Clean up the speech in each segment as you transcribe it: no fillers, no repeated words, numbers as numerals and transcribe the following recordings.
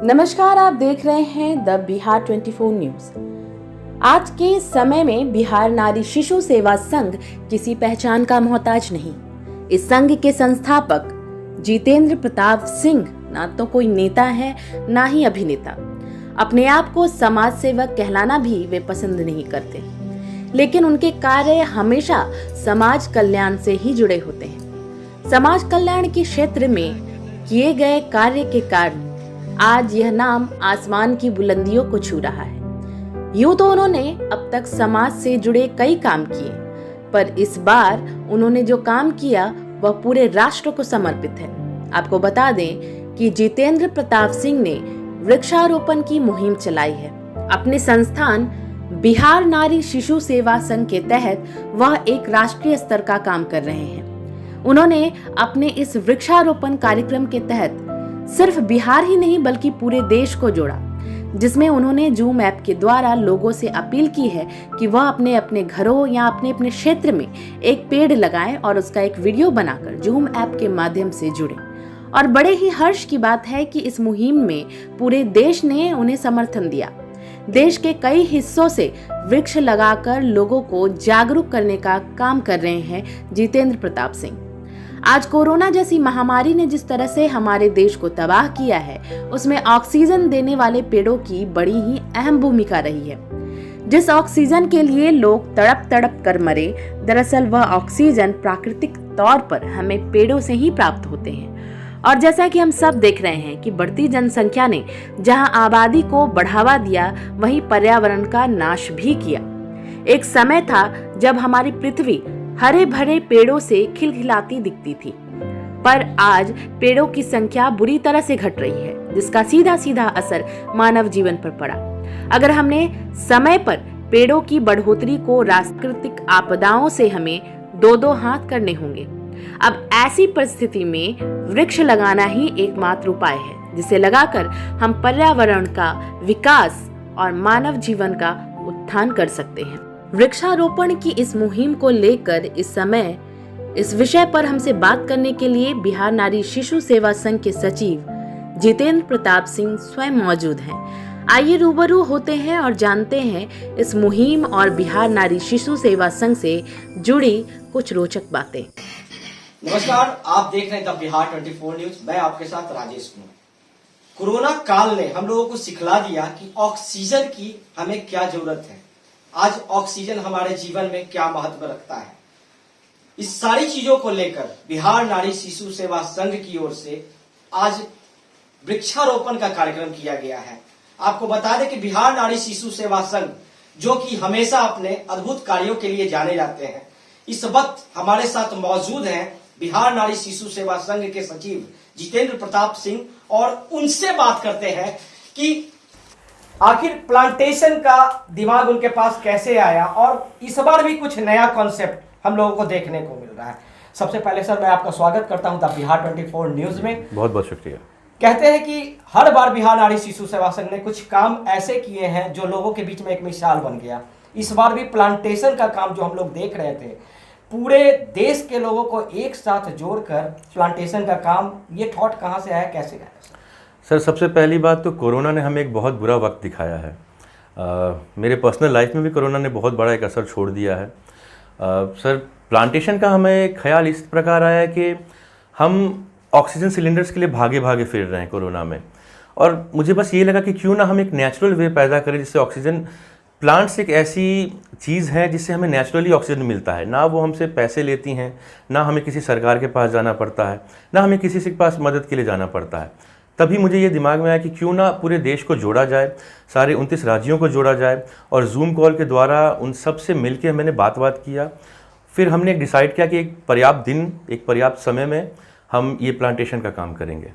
नमस्कार, आप देख रहे हैं द बिहार 24 न्यूज। आज के समय में बिहार नारी शिशु सेवा संघ किसी पहचान का मोहताज नहीं। इस संघ के संस्थापक जितेंद्र प्रताप सिंह ना तो कोई नेता है ना ही अभिनेता। अपने आप को समाज सेवक कहलाना भी वे पसंद नहीं करते, लेकिन उनके कार्य हमेशा समाज कल्याण से ही जुड़े होते हैं। समाज कल्याण के क्षेत्र में किए गए कार्य के कारण आज यह नाम आसमान की बुलंदियों को छू रहा है। यूं तो उन्होंने अब तक समाज से जुड़े कई काम किए, पर इस बार उन्होंने जो काम किया वह पूरे राष्ट्र को समर्पित है। आपको बता दें कि जितेंद्र प्रताप सिंह ने वृक्षारोपण की मुहिम चलाई है। अपने संस्थान बिहार नारी शिशु सेवा संघ के तहत वह एक राष्ट्रीय स्तर का काम कर रहे हैं। उन्होंने अपने इस वृक्षारोपण कार्यक्रम के तहत सिर्फ बिहार ही नहीं बल्कि पूरे देश को जोड़ा, जिसमें उन्होंने जूम ऐप के द्वारा लोगों से अपील की है कि वह अपने अपने घरों या अपने अपने क्षेत्र में एक पेड़ लगाएं और उसका एक वीडियो बनाकर जूम ऐप के माध्यम से जुड़ें। और बड़े ही हर्ष की बात है कि इस मुहिम में पूरे देश ने उन्हें समर्थन दिया। देश के कई हिस्सों से वृक्ष लगाकर लोगों को जागरूक करने का काम कर रहे हैं जितेंद्र प्रताप सिंह। आज कोरोना जैसी महामारी ने जिस तरह से हमारे देश को तबाह किया है, उसमें ऑक्सीजन देने वाले पेड़ों की बड़ी ही अहम भूमिका रही है। जिस ऑक्सीजन के लिए लोग तड़प तड़प कर मरे, दरअसल वह ऑक्सीजन प्राकृतिक तौर पर हमें पेड़ों से ही प्राप्त होते हैं। और जैसा कि हम सब देख रहे हैं कि बढ़ती जनसंख्या ने जहां आबादी को बढ़ावा दिया, वहीं पर्यावरण का नाश भी किया। एक समय था जब हमारी पृथ्वी हरे भरे पेड़ों से खिलखिलाती दिखती थी, पर आज पेड़ों की संख्या बुरी तरह से घट रही है, जिसका सीधा सीधा असर मानव जीवन पर पड़ा। अगर हमने समय पर पेड़ों की बढ़ोतरी को प्राकृतिक आपदाओं से हमें दो हाथ करने होंगे। अब ऐसी परिस्थिति में वृक्ष लगाना ही एकमात्र उपाय है, जिसे लगाकर हम पर्यावरण का विकास और मानव जीवन का उत्थान कर सकते हैं। वृक्षारोपण की इस मुहिम को लेकर इस समय इस विषय पर हमसे बात करने के लिए बिहार नारी शिशु सेवा संघ के सचिव जितेंद्र प्रताप सिंह स्वयं मौजूद हैं। आइए रूबरू होते हैं और जानते हैं इस मुहिम और बिहार नारी शिशु सेवा संघ से जुड़ी कुछ रोचक बातें। नमस्कार, आप देख रहे हैं द बिहार 24 न्यूज। मैं आपके साथ राजेश कुमार। कोरोना काल ने हम लोगों को सिखला दिया कि ऑक्सीजन की हमें क्या जरूरत है। आज ऑक्सीजन हमारे जीवन में क्या महत्व रखता है, इस सारी चीजों को लेकर बिहार नारी शिशु सेवा संघ की ओर से आज वृक्षारोपण का कार्यक्रम किया गया है। आपको बता दें कि बिहार नारी शिशु सेवा संघ, जो कि हमेशा अपने अद्भुत कार्यों के लिए जाने जाते हैं, इस वक्त हमारे साथ मौजूद हैं बिहार नारी शिशु सेवा संघ के सचिव जितेंद्र प्रताप सिंह, और उनसे बात करते हैं कि आखिर प्लांटेशन का दिमाग उनके पास कैसे आया और इस बार भी कुछ नया कॉन्सेप्ट हम लोगों को देखने को मिल रहा है। सबसे पहले सर, मैं आपका स्वागत करता हूं द बिहार 24 न्यूज में। बहुत बहुत शुक्रिया। कहते हैं कि हर बार बिहार नारी शिशु सेवा संघ ने कुछ काम ऐसे किए हैं जो लोगों के बीच में एक मिसाल बन गया। इस बार भी प्लांटेशन का काम जो हम लोग देख रहे थे, पूरे देश के लोगों को एक साथ जोड़कर प्लांटेशन का काम, ये थॉट कहाँ से आया, कैसे आया? सर, सबसे पहली बात तो कोरोना ने हमें एक बहुत बुरा वक्त दिखाया है। मेरे पर्सनल लाइफ में भी कोरोना ने बहुत बड़ा एक असर छोड़ दिया है। सर, प्लांटेशन का हमें ख्याल इस प्रकार आया है कि हम ऑक्सीजन सिलेंडर्स के लिए भागे भागे फिर रहे हैं कोरोना में, और मुझे बस ये लगा कि क्यों ना हम एक नेचुरल वे पैदा करें जिससे ऑक्सीजन, प्लांट्स एक ऐसी चीज़ है जिससे हमें नेचुरली ऑक्सीजन मिलता है। ना वो हमसे पैसे लेती हैं, ना हमें किसी सरकार के पास जाना पड़ता है, ना हमें किसी के पास मदद के लिए जाना पड़ता है। तभी मुझे ये दिमाग में आया कि क्यों ना पूरे देश को जोड़ा जाए, सारे 29 राज्यों को जोड़ा जाए, और जूम कॉल के द्वारा उन सब से मिल के मैंने बात किया। फिर हमने डिसाइड किया कि एक पर्याप्त दिन, एक पर्याप्त समय में हम ये प्लांटेशन का काम करेंगे।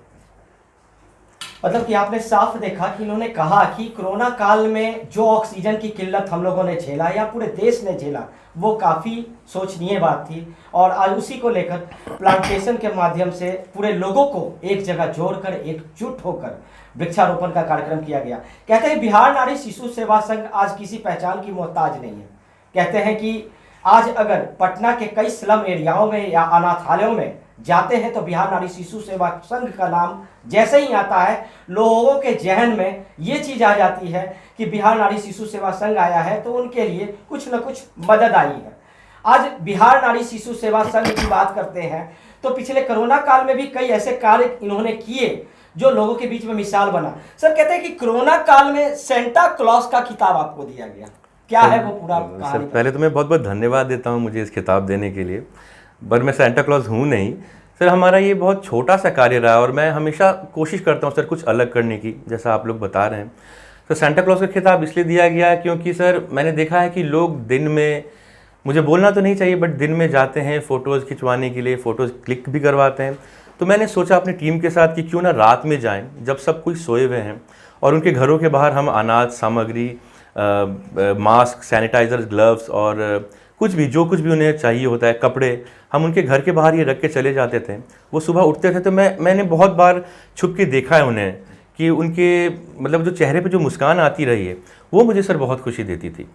मतलब कि आपने साफ देखा कि इन्होंने कहा कि कोरोना काल में जो ऑक्सीजन की किल्लत हम लोगों ने झेला या पूरे देश ने झेला, वो काफ़ी सोचनीय बात थी, और आज उसी को लेकर प्लांटेशन के माध्यम से पूरे लोगों को एक जगह जोड़कर एकजुट होकर वृक्षारोपण का कार्यक्रम किया गया। कहते हैं बिहार नारी शिशु सेवा संघ आज किसी पहचान की मोहताज नहीं है। कहते हैं कि आज अगर पटना के कई स्लम एरियाओं में या अनाथालयों में जाते हैं तो बिहार नारी शिशु सेवा संघ का नाम जैसे ही आता है, लोगों के जहन में ये चीज आ जाती है कि बिहार नारी शिशु सेवा संघ आया है तो उनके लिए कुछ न कुछ मदद आई है। आज बिहार नारी शिशु सेवा संघ की बात करते हैं तो पिछले कोरोना काल में भी कई ऐसे कार्य इन्होंने किए जो लोगों के बीच में मिसाल बना। सर कहते हैं कि कोरोना काल में सेंटा क्लॉज का खिताब आपको दिया गया, क्या है वो पूरा कहानी? सर पहले तो मैं बहुत बहुत धन्यवाद देता हूँ मुझे इस खिताब देने के लिए, पर मैं सेंटा क्लॉज हूँ नहीं सर। हमारा ये बहुत छोटा सा कार्य रहा और मैं हमेशा कोशिश करता हूँ सर कुछ अलग करने की, जैसा आप लोग बता रहे हैं। तो सेंटा क्लॉज का खिताब इसलिए दिया गया क्योंकि सर मैंने देखा है कि लोग दिन में, मुझे बोलना तो नहीं चाहिए बट दिन में जाते हैं फ़ोटोज़ खिंचवाने के लिए, फ़ोटोज़ क्लिक भी करवाते हैं। तो मैंने सोचा अपनी टीम के साथ कि क्यों ना रात में जाएं जब सब कोई सोए हुए हैं और उनके घरों के बाहर हम अनाज सामग्री, मास्क, सैनिटाइजर, ग्लव्स और कुछ भी जो कुछ भी उन्हें चाहिए होता है, कपड़े, हम उनके घर के बाहर ये रख के चले जाते थे। वो सुबह उठते थे तो मैंने बहुत बार छुप के देखा है उन्हें कि उनके मतलब जो चेहरे पे जो मुस्कान आती रही है वो मुझे सर बहुत खुशी देती थी।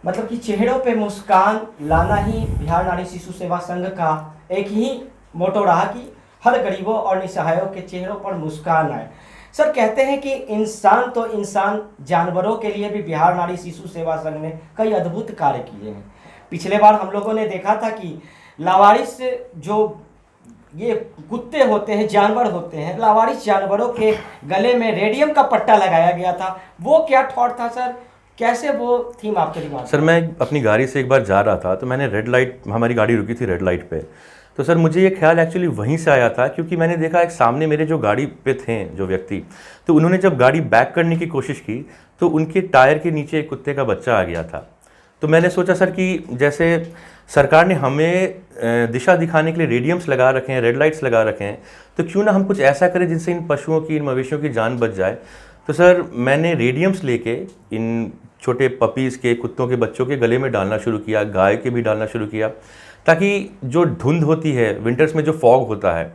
मतलब कि चेहरों पे मुस्कान लाना ही बिहार नारी शिशु सेवा संघ का एक ही मोटो रहा कि हर गरीबों और निसहायों के चेहरों पर मुस्कान आए। सर कहते हैं कि इंसान तो इंसान, जानवरों के लिए भी बिहार नारी शिशु सेवा संघ ने कई अद्भुत कार्य किए हैं। पिछले बार हम लोगों ने देखा था कि लावारिस जो ये कुत्ते होते हैं, जानवर होते हैं, लावारिस जानवरों के गले में रेडियम का पट्टा लगाया गया था। वो क्या थॉट था सर, कैसे वो थीम आपके दिमाग में? सर मैं अपनी गाड़ी से एक बार जा रहा था तो मैंने रेड लाइट, हमारी गाड़ी रुकी थी रेड लाइट पे, तो सर मुझे ये ख्याल एक्चुअली वहीं से आया था क्योंकि मैंने देखा एक सामने मेरे जो गाड़ी पे थे जो व्यक्ति, तो उन्होंने जब गाड़ी बैक करने की कोशिश की तो उनके टायर के नीचे एक कुत्ते का बच्चा आ गया था। तो मैंने सोचा सर कि जैसे सरकार ने हमें दिशा दिखाने के लिए रेडियम्स लगा रखे हैं, रेड लाइट्स लगा रखे हैं, तो क्यों ना हम कुछ ऐसा करें जिनसे इन पशुओं की, इन मवेशियों की जान बच जाए। तो सर मैंने रेडियम्स लेके इन छोटे पपीज़ के, कुत्तों के बच्चों के गले में डालना शुरू किया, गाय के भी डालना शुरू किया, ताकि जो धुंध होती है विंटर्स में, जो फॉग होता है,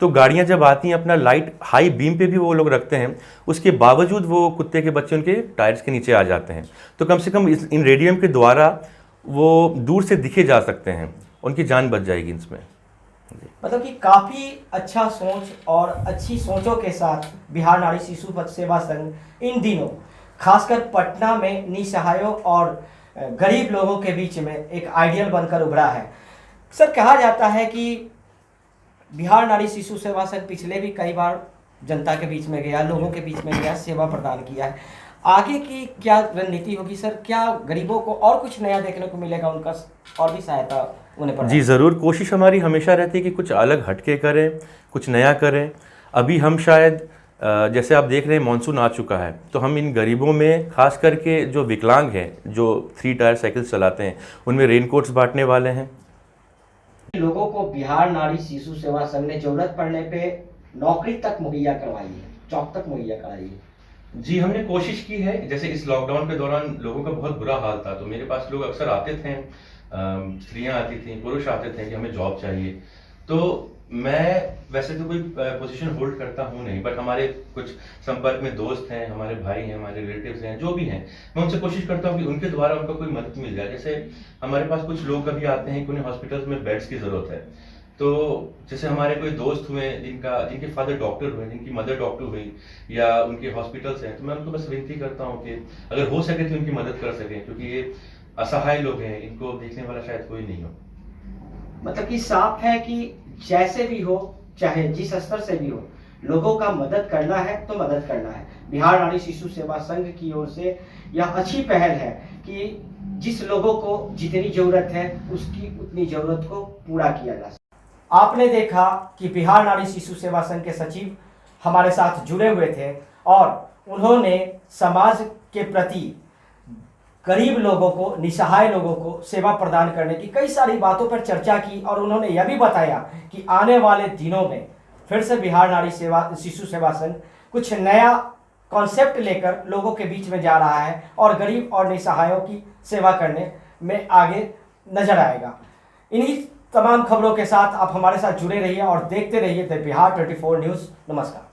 तो गाड़ियां जब आती हैं अपना लाइट हाई बीम पे भी वो लोग रखते हैं, उसके बावजूद वो कुत्ते के बच्चे उनके टायर्स के नीचे आ जाते हैं। तो कम से कम इन रेडियम के द्वारा वो दूर से दिखे जा सकते हैं, उनकी जान बच जाएगी इसमें। मतलब कि काफ़ी अच्छा सोच और अच्छी सोचों के साथ बिहार नारी शिशु सेवा संघ इन दिनों खासकर पटना में निसहायों और गरीब लोगों के बीच में एक आइडियल बनकर उभरा है। सर कहा जाता है कि बिहार नारी शिशु सेवा संघ पिछले भी कई बार जनता के बीच में गया, लोगों के बीच में गया, सेवा प्रदान किया है। आगे की क्या रणनीति होगी सर? क्या गरीबों को और कुछ नया देखने को मिलेगा, उनका और भी सहायता उन्हें पड़ा? जी ज़रूर, कोशिश हमारी हमेशा रहती है कि कुछ अलग हटके करें, कुछ नया करें। अभी हम शायद जैसे आप देख रहे हैं मानसून आ चुका है, तो हम इन गरीबों में खास करके जो विकलांग हैं, जो 3 टायर साइकिल चलाते हैं, उनमें रेनकोट्स बांटने वाले हैं। लोगों को बिहार नारी शिशु सेवा संघ ने जरूरत पड़ने पे नौकरी तक मुहैया करवाई है, जॉब तक मुहैया कराई है। जी हमने कोशिश की है। जैसे इस लॉकडाउन के दौरान लोगों का बहुत बुरा हाल था, तो मेरे पास लोग अक्सर आते थे, स्त्रियां आती थी, पुरुष आते थे कि हमें जॉब चाहिए। तो मैं वैसे तो कोई पोजीशन होल्ड करता हूँ नहीं, बट हमारे कुछ संपर्क में दोस्त हैं, हमारे भाई हैं, हमारे रिलेटिव्स हैं, जो भी हैं, मैं उनसे कोशिश करता हूँ कि उनके द्वारा उनको कोई मदद मिल जाए। जैसे हमारे पास कुछ लोग कभी आते हैं कि उन्हें हॉस्पिटल्स में बेड्स की ज़रूरत है, तो जैसे हमारे कोई दोस्त हुए जिनके फादर डॉक्टर हुए, जिनकी मदर डॉक्टर हुई, या उनके हॉस्पिटल्स हैं, तो मैं उनको बस विनती करता हूँ कि अगर हो सके तो उनकी मदद कर सकें, क्योंकि ये असहाय लोग हैं, इनको देखने वाला शायद कोई नहीं हो। मतलब कि साफ है कि जैसे भी हो, चाहे जिस स्तर से भी हो, लोगों का मदद करना है तो मदद करना है। बिहार नारी शिशु सेवा संघ की ओर से यह अच्छी पहल है कि जिस लोगों को जितनी जरूरत है उसकी उतनी जरूरत को पूरा किया जा सके। आपने देखा कि बिहार नारी शिशु सेवा संघ के सचिव हमारे साथ जुड़े हुए थे और उन्होंने समाज के प्रति गरीब लोगों को, निसहाय लोगों को सेवा प्रदान करने की कई सारी बातों पर चर्चा की और उन्होंने यह भी बताया कि आने वाले दिनों में फिर से बिहार नारी शिशु सेवा संघ कुछ नया कॉन्सेप्ट लेकर लोगों के बीच में जा रहा है और गरीब और निसहायों की सेवा करने में आगे नजर आएगा। इन्हीं तमाम खबरों के साथ आप हमारे साथ जुड़े रहिए और देखते रहिए द बिहार 24 न्यूज़। नमस्कार।